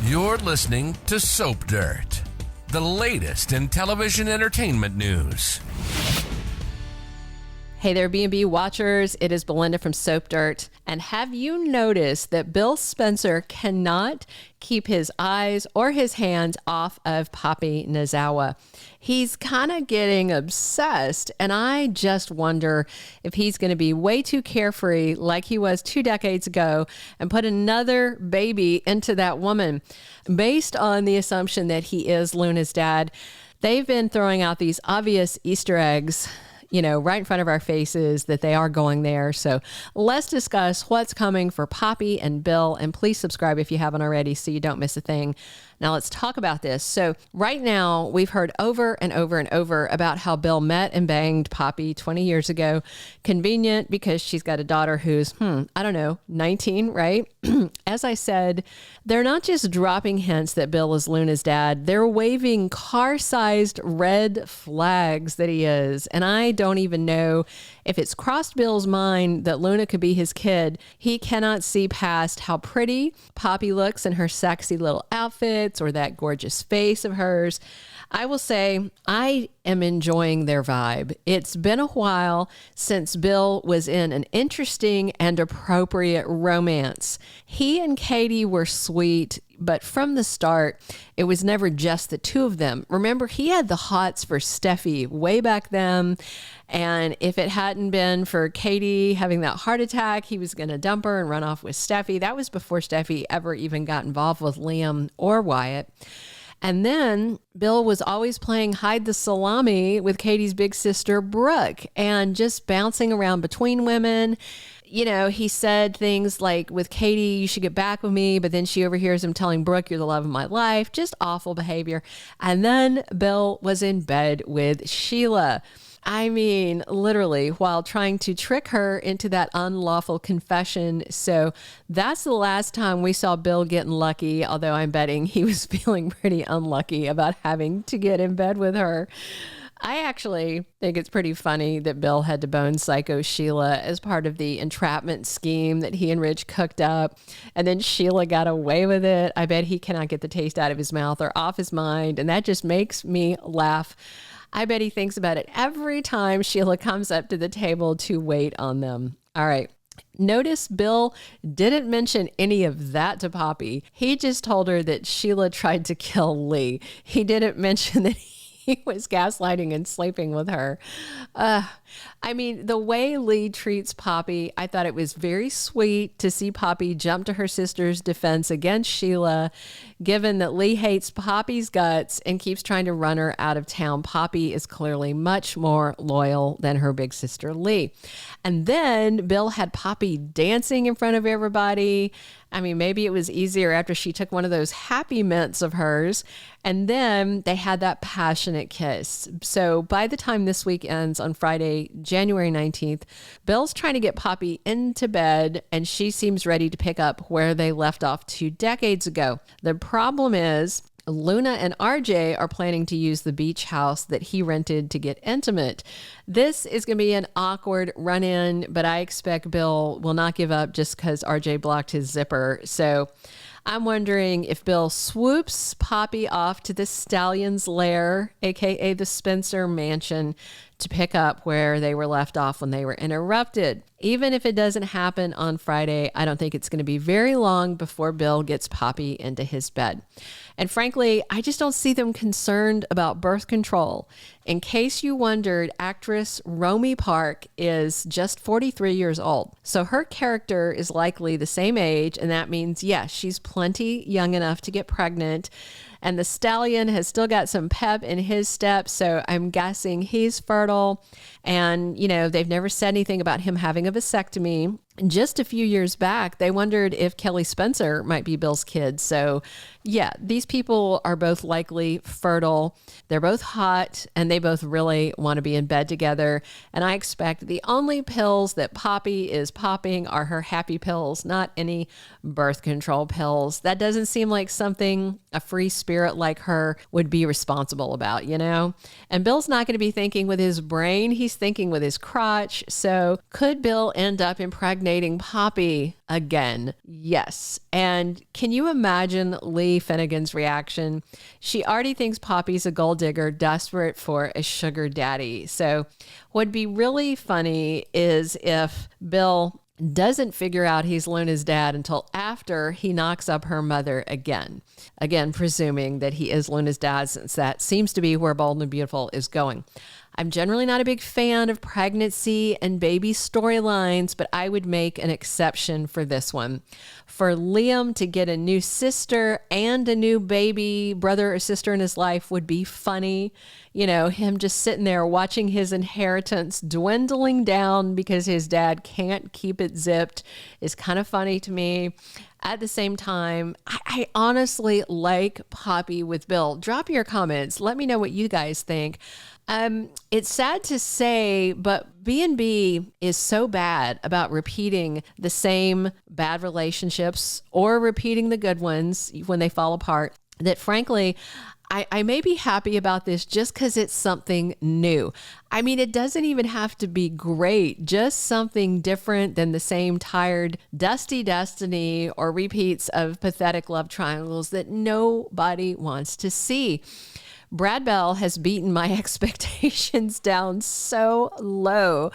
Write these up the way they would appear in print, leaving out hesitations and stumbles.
You're listening to Soap Dirt, the latest in television entertainment news. Hey there, B&B watchers. It is Belinda from Soap Dirt. And have you noticed that Bill Spencer cannot keep his eyes or his hands off of Poppy Nozawa? He's kind of getting obsessed, and I just wonder if he's going to be way too carefree like he was 2 decades ago and put another baby into that woman. Based on the assumption that he is Luna's dad, they've been throwing out these obvious Easter eggs, right in front of our faces that they are going there. So let's discuss what's coming for Poppy and Bill. And please subscribe if you haven't already so you don't miss a thing. Now let's talk about this. So right now we've heard over and over and over about how Bill met and banged Poppy 20 years ago. Convenient because she's got a daughter who's, 19, right? As I said, they're not just dropping hints that Bill is Luna's dad. They're waving car-sized red flags that he is. And I don't even know if it's crossed Bill's mind that Luna could be his kid. He cannot see past how pretty Poppy looks in her sexy little outfits or that gorgeous face of hers. I will say I am enjoying their vibe. It's been a while since Bill was in an interesting and appropriate romance. He and Katie were sweet, but from the start, it was never just the two of them. Remember, he had the hots for Steffi way back then. And if it hadn't been for Katie having that heart attack, he was going to dump her and run off with Steffi. That was before Steffi ever even got involved with Liam or Wyatt. And then Bill was always playing hide the salami with Katie's big sister, Brooke, and just bouncing around between women. He said things like, with Katie, you should get back with me. But then she overhears him telling Brooke, you're the love of my life. Just awful behavior. And then Bill was in bed with Sheila. I mean, literally, while trying to trick her into that unlawful confession. So that's the last time we saw Bill getting lucky, although I'm betting he was feeling pretty unlucky about having to get in bed with her. I actually think it's pretty funny that Bill had to bone psycho Sheila as part of the entrapment scheme that he and Rich cooked up. And then Sheila got away with it. I bet he cannot get the taste out of his mouth or off his mind. And that just makes me laugh. I bet he thinks about it every time Sheila comes up to the table to wait on them. All right. Notice Bill didn't mention any of that to Poppy. He just told her that Sheila tried to kill Lee. He didn't mention that he was gaslighting and sleeping with her. The way Lee treats Poppy, I thought it was very sweet to see Poppy jump to her sister's defense against Sheila. Given that Lee hates Poppy's guts and keeps trying to run her out of town, Poppy is clearly much more loyal than her big sister Lee. And then Bill had Poppy dancing in front of everybody. Maybe it was easier after she took one of those happy mints of hers. And then they had that passionate kiss. So by the time this week ends on Friday, January 19th, Bill's trying to get Poppy into bed, and she seems ready to pick up where they left off 2 decades ago. The problem is Luna and RJ are planning to use the beach house that he rented to get intimate. This is going to be an awkward run-in, but I expect Bill will not give up just because RJ blocked his zipper. So I'm wondering if Bill swoops Poppy off to the Stallion's lair, aka the Spencer mansion, to pick up where they were left off when they were interrupted. Even if it doesn't happen on Friday, I don't think it's going to be very long before Bill gets Poppy into his bed. And frankly, I just don't see them concerned about birth control. In case you wondered, actress Romy Park is just 43 years old. So her character is likely the same age, and that means, yes, she's plenty young enough to get pregnant. And the stallion has still got some pep in his step, so I'm guessing he's fertile. And, they've never said anything about him having a vasectomy. Just a few years back, they wondered if Kelly Spencer might be Bill's kid. So yeah, these people are both likely fertile. They're both hot, and they both really want to be in bed together. And I expect the only pills that Poppy is popping are her happy pills, not any birth control pills. That doesn't seem like something a free spirit like her would be responsible about, And Bill's not going to be thinking with his brain. He's thinking with his crotch. So could Bill end up impregnating impregnating Poppy again. Yes. And can you imagine Lee Finnegan's reaction? She already thinks Poppy's a gold digger, desperate for a sugar daddy. So what'd be really funny is if Bill doesn't figure out he's Luna's dad until after he knocks up her mother again. Again, presuming that he is Luna's dad, since that seems to be where Bold and Beautiful is going. I'm generally not a big fan of pregnancy and baby storylines, but I would make an exception for this one. For Liam to get a new sister and a new baby brother or sister in his life would be funny. You know, him just sitting there watching his inheritance dwindling down because his dad can't keep it zipped is kind of funny to me. At the same time, I honestly like Poppy with Bill. Drop your comments. Let me know what you guys think. It's sad to say, but B&B is so bad about repeating the same bad relationships or repeating the good ones when they fall apart that frankly, I may be happy about this just because it's something new. I mean, it doesn't even have to be great, just something different than the same tired, dusty destiny or repeats of pathetic love triangles that nobody wants to see. Brad Bell has beaten my expectations down so low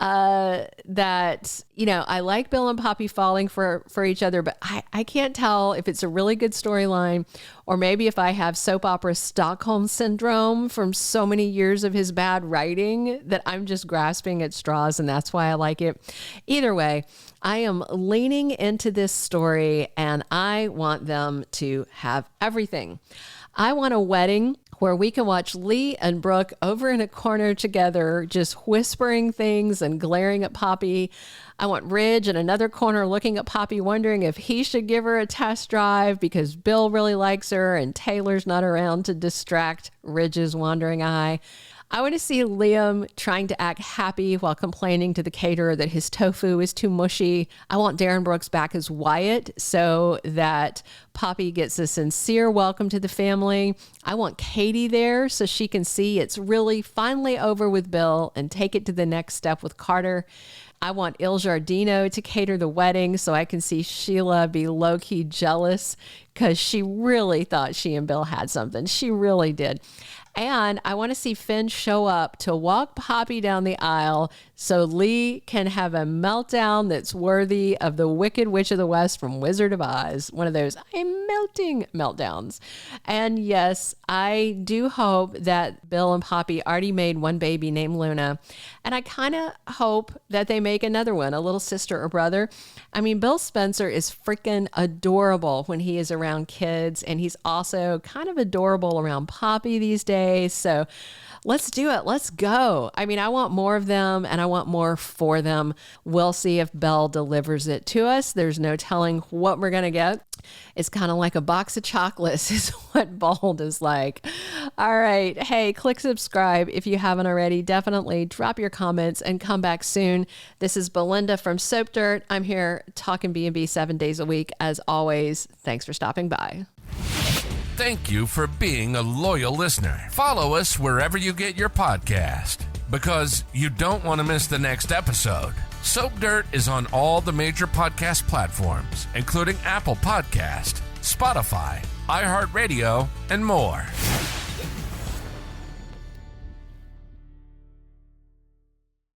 that, you know, I like Bill and Poppy falling for each other, but I can't tell if it's a really good storyline or maybe if I have soap opera Stockholm syndrome from so many years of his bad writing that I'm just grasping at straws and that's why I like it. Either way, I am leaning into this story and I want them to have everything. I want a wedding where we can watch Lee and Brooke over in a corner together, just whispering things and glaring at Poppy. I want Ridge in another corner looking at Poppy, wondering if he should give her a test drive because Bill really likes her and Taylor's not around to distract Ridge's wandering eye. I want to see Liam trying to act happy while complaining to the caterer that his tofu is too mushy. I want Darren Brooks back as Wyatt so that Poppy gets a sincere welcome to the family. I want Katie there so she can see it's really finally over with Bill and take it to the next step with Carter. I want Il Giardino to cater the wedding so I can see Sheila be low-key jealous because she really thought she and Bill had something. She really did. And I want to see Finn show up to walk Poppy down the aisle so Lee can have a meltdown that's worthy of the Wicked Witch of the West from Wizard of Oz. One of those I'm melting meltdowns. And yes, I do hope that Bill and Poppy already made one baby named Luna. And I kind of hope that they make another one, a little sister or brother. I mean, Bill Spencer is freaking adorable when he is around kids. And he's also kind of adorable around Poppy these days. So let's do it. Let's go. I mean, I want more of them and I want more for them. We'll see if Belle delivers it to us. There's no telling what we're going to get. It's kind of like a box of chocolates is what Bold is like. All right. Hey, click subscribe if you haven't already. Definitely drop your comments and come back soon. This is Belinda from Soap Dirt. I'm here talking B&B 7 days a week. As always, thanks for stopping by. Thank you for being a loyal listener. Follow us wherever you get your podcast because you don't want to miss the next episode. Soap Dirt is on all the major podcast platforms, including Apple Podcast, Spotify, iHeartRadio, and more.